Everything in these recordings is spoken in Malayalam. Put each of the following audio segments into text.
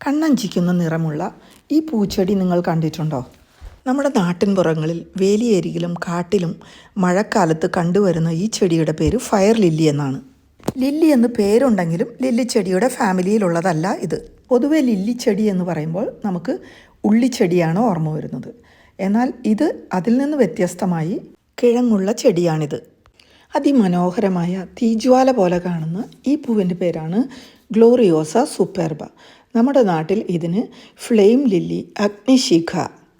കണ്ണഞ്ചിക്കുന്ന നിറമുള്ള ഈ പൂച്ചെടി നിങ്ങൾ കണ്ടിട്ടുണ്ടോ? നമ്മുടെ നാട്ടിൻപുറങ്ങളിൽ വേലിയരികിലും കാട്ടിലും മഴക്കാലത്ത് കണ്ടുവരുന്ന ഈ ചെടിയുടെ പേര് ഫയർ ലില്ലി എന്നാണ്. ലില്ലി എന്ന് പേരുണ്ടെങ്കിലും ലില്ലി ചെടിയുടെ ഫാമിലിയിലുള്ളതല്ല ഇത്. പൊതുവെ ലില്ലി ചെടി എന്ന് പറയുമ്പോൾ നമുക്ക് ഉള്ളിച്ചെടിയാണ് ഓർമ്മ വരുന്നത്. എന്നാൽ ഇത് അതിൽ നിന്ന് വ്യത്യസ്തമായി കിഴങ്ങുള്ള ചെടിയാണിത്. അതിമനോഹരമായ തീജ്വാല പോലെ കാണുന്ന ഈ പൂവിൻ്റെ പേരാണ് ഗ്ലോറിയോസ സൂപ്പർബ. നമ്മുടെ നാട്ടിൽ ഇതിന് ഫ്ലെയിം ലില്ലി, അഗ്നിശിഖ,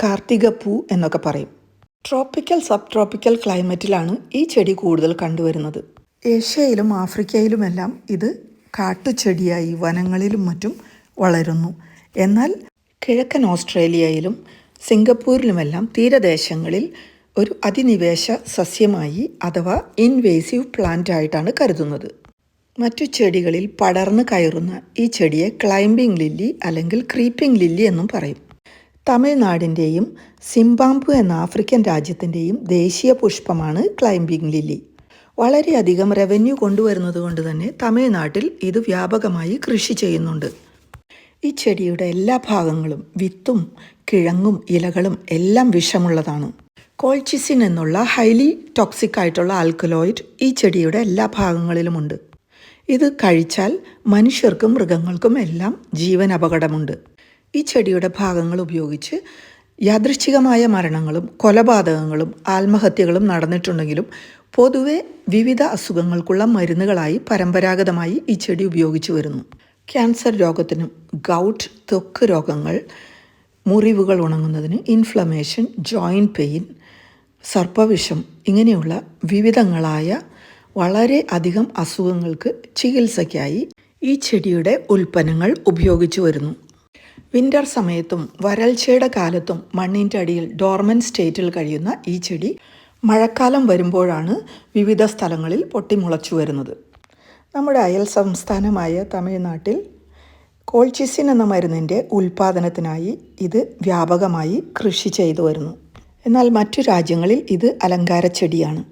കാർത്തിക പൂ എന്നൊക്കെ പറയും. ട്രോപ്പിക്കൽ സബ് ട്രോപ്പിക്കൽ ക്ലൈമറ്റിലാണ് ഈ ചെടി കൂടുതൽ കണ്ടുവരുന്നത്. ഏഷ്യയിലും ആഫ്രിക്കയിലുമെല്ലാം ഇത് കാട്ടുചെടിയായി വനങ്ങളിലും മറ്റും വളരുന്നു. എന്നാൽ കിഴക്കൻ ഓസ്ട്രേലിയയിലും സിംഗപ്പൂരിലുമെല്ലാം തീരദേശങ്ങളിൽ ഒരു അധിനിവേശ സസ്യമായി അഥവാ ഇൻവേസീവ് പ്ലാന്റ് ആയിട്ടാണ് കരുതുന്നത്. മറ്റു ചെടികളിൽ പടർന്നു കയറുന്ന ഈ ചെടിയെ ക്ലൈംബിംഗ് ലില്ലി അല്ലെങ്കിൽ ക്രീപ്പിംഗ് ലില്ലി എന്നും പറയും. തമിഴ്നാടിൻ്റെയും സിംബാബ്വെ എന്ന ആഫ്രിക്കൻ രാജ്യത്തിൻ്റെയും ദേശീയ പുഷ്പമാണ് ക്ലൈംബിംഗ് ലില്ലി. വളരെയധികം റവന്യൂ കൊണ്ടുവരുന്നത് കൊണ്ട് തന്നെ തമിഴ്നാട്ടിൽ ഇത് വ്യാപകമായി കൃഷി ചെയ്യുന്നുണ്ട്. ഈ ചെടിയുടെ എല്ലാ ഭാഗങ്ങളും വിത്തും കിഴങ്ങും ഇലകളും എല്ലാം വിഷമുള്ളതാണ്. കോൾച്ചിസിൻ എന്നുള്ള ഹൈലി ടോക്സിക് ആയിട്ടുള്ള ആൽക്കലോയിഡ് ഈ ചെടിയുടെ എല്ലാ ഭാഗങ്ങളിലുമുണ്ട്. ഇത് കഴിച്ചാൽ മനുഷ്യർക്കും മൃഗങ്ങൾക്കും എല്ലാം ജീവൻ അപകടമുണ്ട്. ഈ ചെടിയുടെ ഭാഗങ്ങൾ ഉപയോഗിച്ച് യാദൃച്ഛികമായ മരണങ്ങളും കൊലപാതകങ്ങളും ആത്മഹത്യകളും നടന്നിട്ടുണ്ടെങ്കിലും പൊതുവെ വിവിധ അസുഖങ്ങൾക്കുള്ള മരുന്നുകളായി പരമ്പരാഗതമായി ഈ ചെടി ഉപയോഗിച്ചു വരുന്നു. ക്യാൻസർ രോഗത്തിനും ഗൗട്ട്, ത്വക്ക് രോഗങ്ങൾ, മുറിവുകൾ ഉണങ്ങുന്നതിന്, ഇൻഫ്ലമേഷൻ, ജോയിൻറ്റ് പെയിൻ, സർപ്പവിഷം ഇങ്ങനെയുള്ള വിവിധങ്ങളായ വളരെ അധികം അസുഖങ്ങൾക്ക് ചികിത്സയ്ക്കായി ഈ ചെടിയുടെ ഉൽപ്പന്നങ്ങൾ ഉപയോഗിച്ചു വരുന്നു. വിൻ്റർ സമയത്തും വരൾച്ചയുടെ കാലത്തും മണ്ണിൻ്റെ അടിയിൽ ഡോർമൻ സ്റ്റേറ്റിൽ കഴിയുന്ന ഈ ചെടി മഴക്കാലം വരുമ്പോഴാണ് വിവിധ സ്ഥലങ്ങളിൽ പൊട്ടിമുളച്ചു വരുന്നത്. നമ്മുടെ അയൽ സംസ്ഥാനമായ തമിഴ്നാട്ടിൽ കോൾച്ചിസിൻ എന്ന മരുന്നിൻ്റെ ഉൽപ്പാദനത്തിനായി ഇത് വ്യാപകമായി കൃഷി ചെയ്തു വരുന്നു. എന്നാൽ മറ്റു രാജ്യങ്ങളിൽ ഇത് അലങ്കാര ചെടിയാണ്.